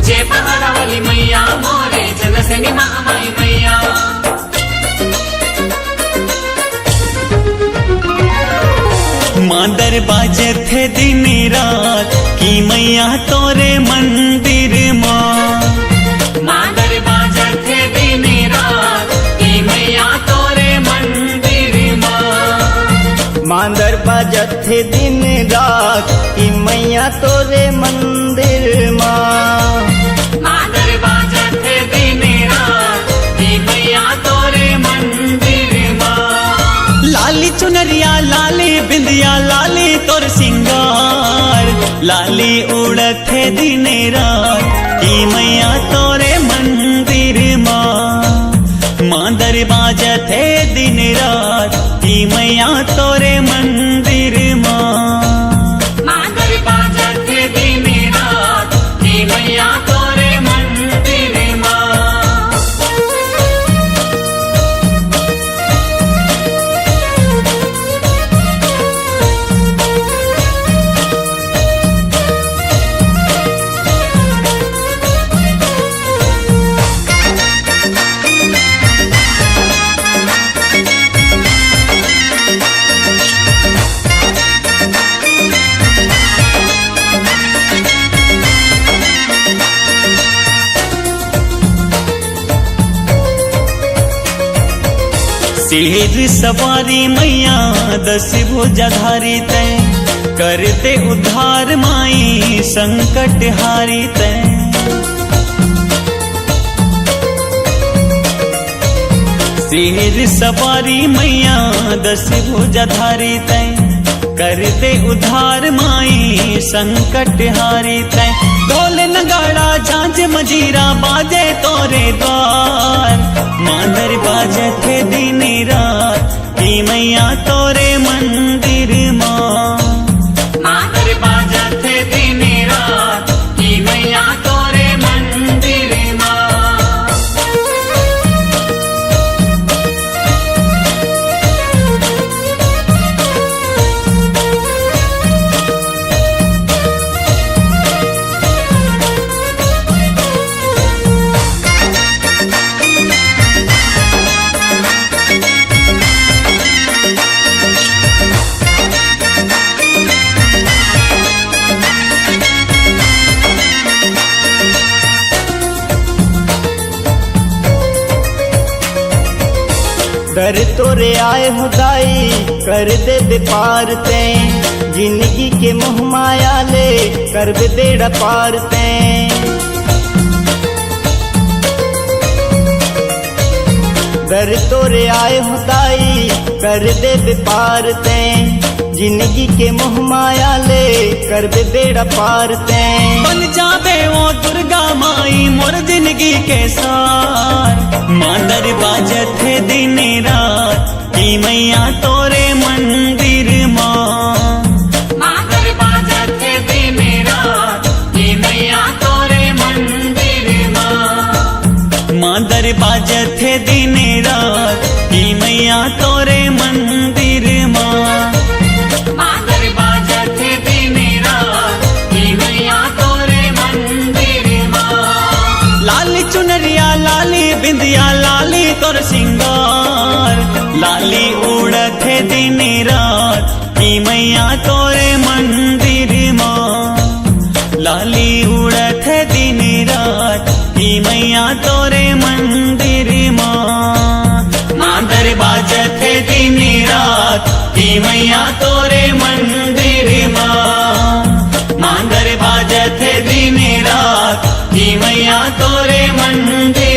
जय पहाड़ावाली मैया मोरे जगसनी महामाई मैया। मांदर बाजे थे दिन रात की मैया तोरे मंदिर माँ। मांदर बाजे थे दिन रात की मैया तोरे मंदिर माँ। मांदर बाजत थे दिन रात की मैया तोरे मंदिर माँ। मांदर बाजे थे दिन रात की मैया तोरे मंदिर माँ। लाली चुनरिया लाली बिंदिया लाली तोर सिंगार, लाली उड़थे दिन रात की मैया तोरे मंदिर माँ। मांदर बाजथे दिन रात की मैया तोरे मंदिर माँ। मांदर बाजे थे दिन रात की मैया तोरे मंदिर माँ। शेर सवारी मैया दस भुजाधारी तय, करते उद्धार माई संकट हारी तय। शेर सवारी मैया दस भुजाधारी तय, करते उद्धार माई संकट हारी तय। ढोल नगाड़ा झांझ मजीरा बाजे तोरे द्वार, मांदर बाजे थे दिन रात की मैया तोरे मंदिर माँ। मांदर बाजे थे दिन रात की मैया तोरे मंदिर माँ। कर तोरे आए हुदाई कर दे पार ते, जिंदगी के मोह माया ले कर दे बेड़ा पार ते। दर तोरे आए हुदाई कर दे पार ते, जिंदगी के मोह माया ले कर दे बेड़ा पार ते। बन जाबे ओ दुर्गा माई मोर जिंदगी के सार, मांदर बाजथे दिन रात की मैया तोरे मंदिर माँ। मांदर बाजे थे दिन रात की मैया तोरे मंदिर माँ। मांदर बाजथे दिन रात की मैया तोरे मंदिर माँ। मांदर बाजे थे दिन रात की मैया तोरे मंदिर माँ। लाली चुनरिया लाली बिंदिया लाली तोर सिंगार, लाली उड़थे दिन रात की मैया तोरे मंदिर माँ। लाली उड़थे दिन रात की मैया तोरे मंदिर माँ। मांदर बाजथे दिन रात की मैया तोरे मंदिर माँ। मांदर बाजथे दिन रात की मैया तोरे मंदिर